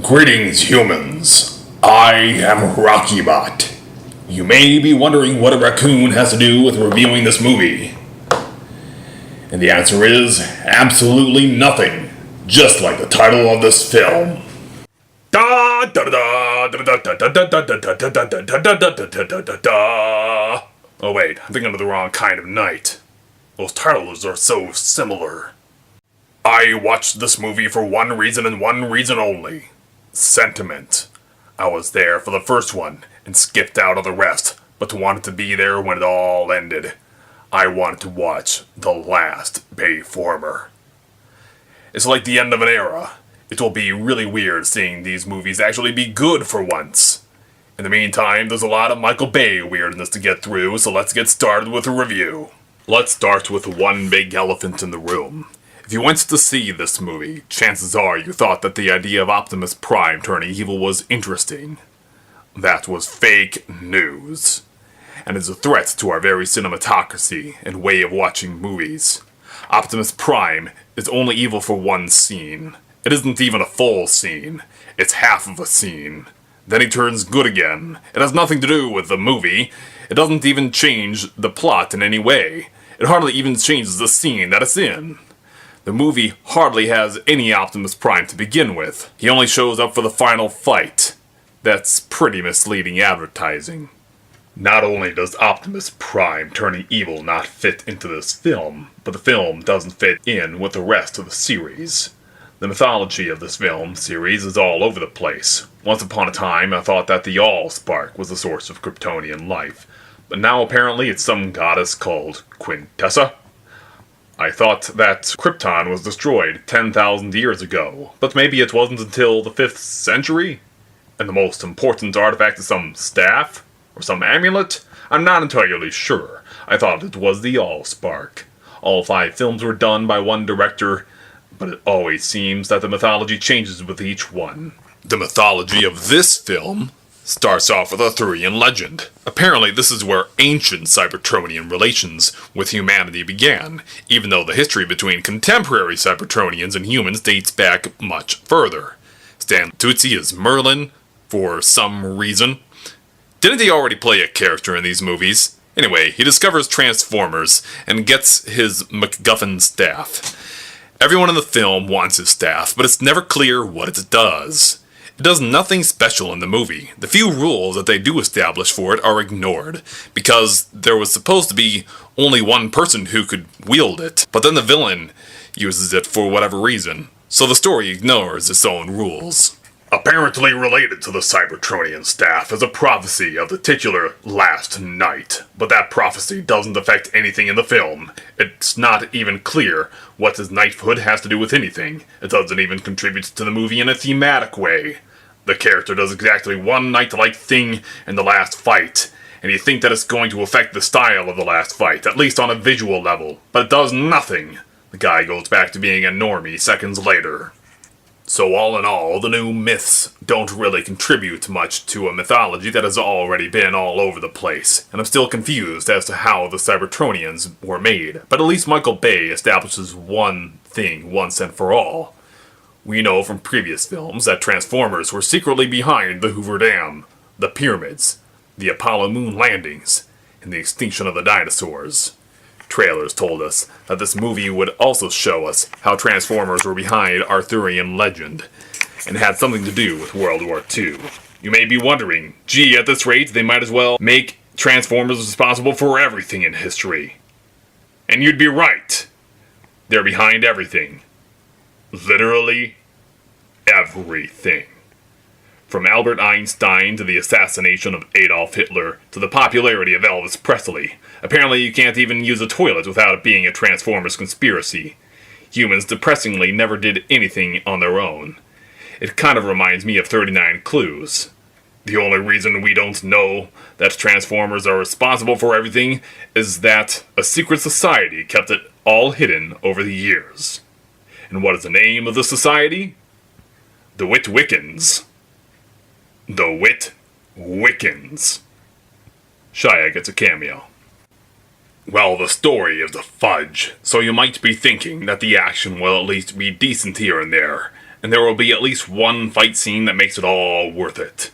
Greetings, humans. I am RockyBot. You may be wondering what a raccoon has to do with reviewing this movie. And the answer is absolutely nothing, just like the title of this film. Oh wait, I'm thinking of the wrong kind of night. Those titles are so similar. I watched this movie for one reason and one reason only. Sentiment. I was there for the first one and skipped out of the rest, but wanted to be there when it all ended. I wanted to watch The Last Bayformer. It's like the end of an era. It will be really weird seeing these movies actually be good for once. In the meantime, there's a lot of Michael Bay weirdness to get through, so let's get started with a review. Let's start with one big elephant in the room. If you went to see this movie, chances are you thought that the idea of Optimus Prime turning evil was interesting. That was fake news, and is a threat to our very cinematocracy and way of watching movies. Optimus Prime is only evil for one scene. It isn't even a full scene. It's half of a scene. Then he turns good again. It has nothing to do with the movie. It doesn't even change the plot in any way. It hardly even changes the scene that it's in. The movie hardly has any Optimus Prime to begin with. He only shows up for the final fight. That's pretty misleading advertising. Not only does Optimus Prime turning evil not fit into this film, but the film doesn't fit in with the rest of the series. The mythology of this film series is all over the place. Once upon a time, I thought that the Allspark was the source of Kryptonian life, but now apparently it's some goddess called Quintessa. I thought that Krypton was destroyed 10,000 years ago, but maybe it wasn't until the 5th century? And the most important artifact is some staff? Or some amulet? I'm not entirely sure. I thought it was the Allspark. All 5 films were done by one director, but it always seems that the mythology changes with each one. The mythology of this film starts off with a Arthurian legend. Apparently this is where ancient Cybertronian relations with humanity began, even though the history between contemporary Cybertronians and humans dates back much further. Stan Tucci is Merlin, for some reason. Didn't he already play a character in these movies? Anyway, he discovers Transformers and gets his MacGuffin staff. Everyone in the film wants his staff, but it's never clear what it does. It does nothing special in the movie. The few rules that they do establish for it are ignored, because there was supposed to be only one person who could wield it, but then the villain uses it for whatever reason, so the story ignores its own rules. Apparently related to the Cybertronian staff is a prophecy of the titular Last Knight, but that prophecy doesn't affect anything in the film. It's not even clear what his knighthood has to do with anything. It doesn't even contribute to the movie in a thematic way. The character does exactly one knight-like thing in the last fight, and you think that it's going to affect the style of the last fight, at least on a visual level, but it does nothing. The guy goes back to being a normie seconds later. So all in all, the new myths don't really contribute much to a mythology that has already been all over the place, and I'm still confused as to how the Cybertronians were made, but at least Michael Bay establishes one thing once and for all. We know from previous films that Transformers were secretly behind the Hoover Dam, the pyramids, the Apollo moon landings, and the extinction of the dinosaurs. Trailers told us that this movie would also show us how Transformers were behind Arthurian legend, and had something to do with World War II. You may be wondering, gee, at this rate, they might as well make Transformers responsible for everything in history. And you'd be right. They're behind everything. Literally everything. From Albert Einstein to the assassination of Adolf Hitler to the popularity of Elvis Presley. Apparently you can't even use a toilet without it being a Transformers conspiracy. Humans depressingly never did anything on their own. It kind of reminds me of 39 Clues. The only reason we don't know that Transformers are responsible for everything is that a secret society kept it all hidden over the years. And what is the name of the society? The Witwickens. The Witwickens. Shia gets a cameo. Well, the story is a fudge, so you might be thinking that the action will at least be decent here and there, and there will be at least one fight scene that makes it all worth it.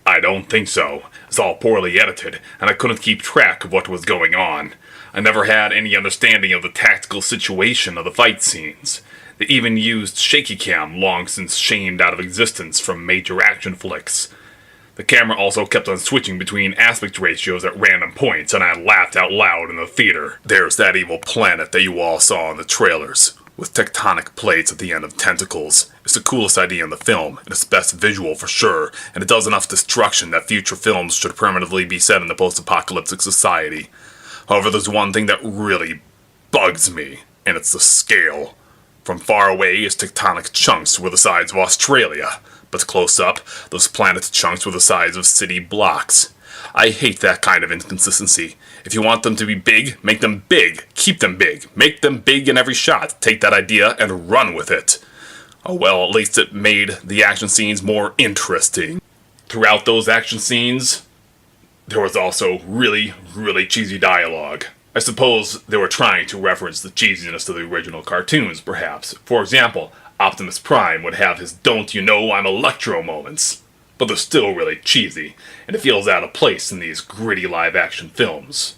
I don't think so. It's all poorly edited, and I couldn't keep track of what was going on. I never had any understanding of the tactical situation of the fight scenes. They even used shaky cam, long since shamed out of existence from major action flicks. The camera also kept on switching between aspect ratios at random points, and I laughed out loud in the theater. There's that evil planet that you all saw in the trailers, with tectonic plates at the end of tentacles. It's the coolest idea in the film, and it's best visual for sure, and it does enough destruction that future films should permanently be set in the post-apocalyptic society. However, there's one thing that really bugs me, and it's the scale. From far away, its tectonic chunks were the size of Australia, but close up, those planet chunks were the size of city blocks. I hate that kind of inconsistency. If you want them to be big, make them big. Keep them big. Make them big in every shot. Take that idea and run with it. Oh well, at least it made the action scenes more interesting. Throughout those action scenes, there was also really cheesy dialogue. I suppose they were trying to reference the cheesiness of the original cartoons, perhaps. For example, Optimus Prime would have his "Don't you know I'm Electro" moments. But they're still really cheesy, and it feels out of place in these gritty live-action films.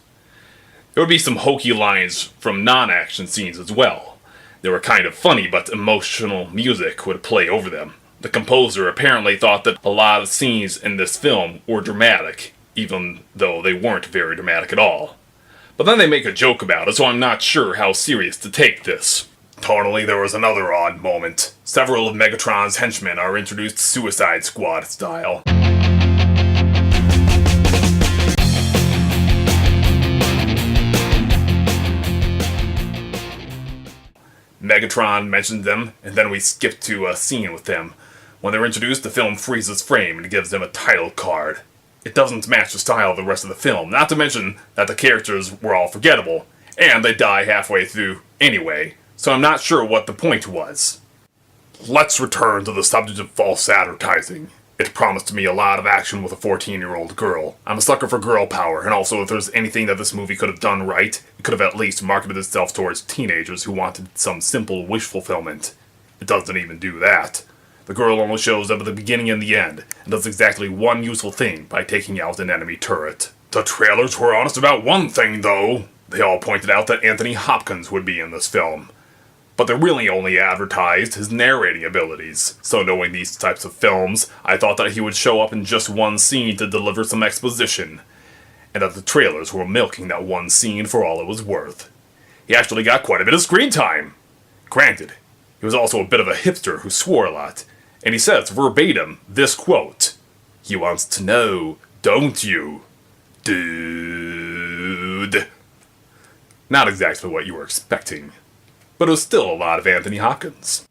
There would be some hokey lines from non-action scenes as well. They were kind of funny, but emotional music would play over them. The composer apparently thought that a lot of scenes in this film were dramatic, even though they weren't very dramatic at all. But then they make a joke about it, so I'm not sure how serious to take this. Tonally, there was another odd moment. Several of Megatron's henchmen are introduced Suicide Squad style. Megatron mentions them, and then we skip to a scene with them. When they're introduced, the film freezes frame and gives them a title card. It doesn't match the style of the rest of the film, not to mention that the characters were all forgettable, and they die halfway through anyway. So I'm not sure what the point was. Let's return to the subject of false advertising. It promised me a lot of action with a 14-year-old girl. I'm a sucker for girl power, and also if there's anything that this movie could have done right, it could have at least marketed itself towards teenagers who wanted some simple wish fulfillment. It doesn't even do that. The girl only shows up at the beginning and the end, and does exactly one useful thing by taking out an enemy turret. The trailers were honest about one thing, though. They all pointed out that Anthony Hopkins would be in this film. But they really only advertised his narrating abilities. So knowing these types of films, I thought that he would show up in just one scene to deliver some exposition, and that the trailers were milking that one scene for all it was worth. He actually got quite a bit of screen time. Granted, he was also a bit of a hipster who swore a lot, and he says verbatim this quote, "He wants to know, don't you, dude?" Not exactly what you were expecting. But it was still a lot of Anthony Hopkins.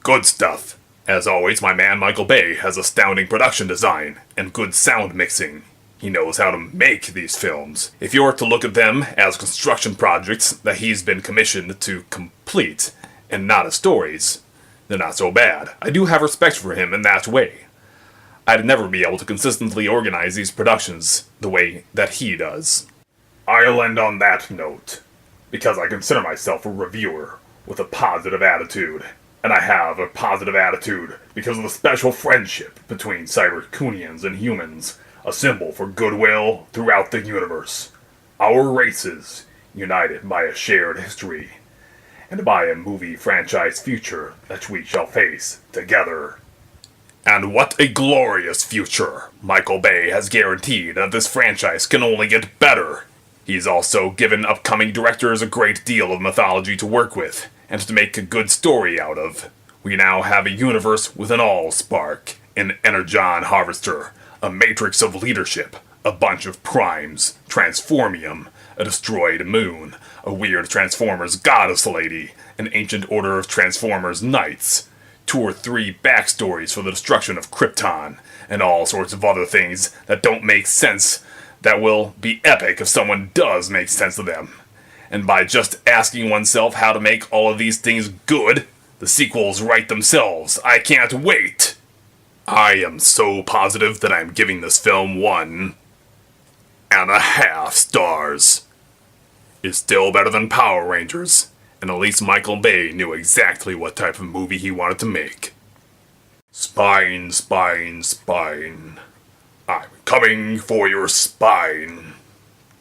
Good stuff. As always, my man Michael Bay has astounding production design and good sound mixing. He knows how to make these films. If you were to look at them as construction projects that he's been commissioned to complete, and not as stories, they're not so bad. I do have respect for him in that way. I'd never be able to consistently organize these productions the way that he does. I'll end on that note, because I consider myself a reviewer with a positive attitude. And I have a positive attitude because of the special friendship between Cybercoonians and humans, a symbol for goodwill throughout the universe. Our races, united by a shared history, and by a movie franchise future that we shall face together. And what a glorious future! Michael Bay has guaranteed that this franchise can only get better. He's also given upcoming directors a great deal of mythology to work with, and to make a good story out of. We now have a universe with an Allspark, an Energon Harvester, a Matrix of Leadership, a bunch of primes, Transformium, a destroyed moon, a weird Transformers goddess lady, an ancient order of Transformers knights, 2 or 3 backstories for the destruction of Krypton, and all sorts of other things that don't make sense that will be epic if someone does make sense of them. And by just asking oneself how to make all of these things good, the sequels write themselves. I can't wait! I am so positive that I'm giving this film 1.5 stars. It's still better than Power Rangers, and at least Michael Bay knew exactly what type of movie he wanted to make. Spine, spine, spine. I'm coming for your spine.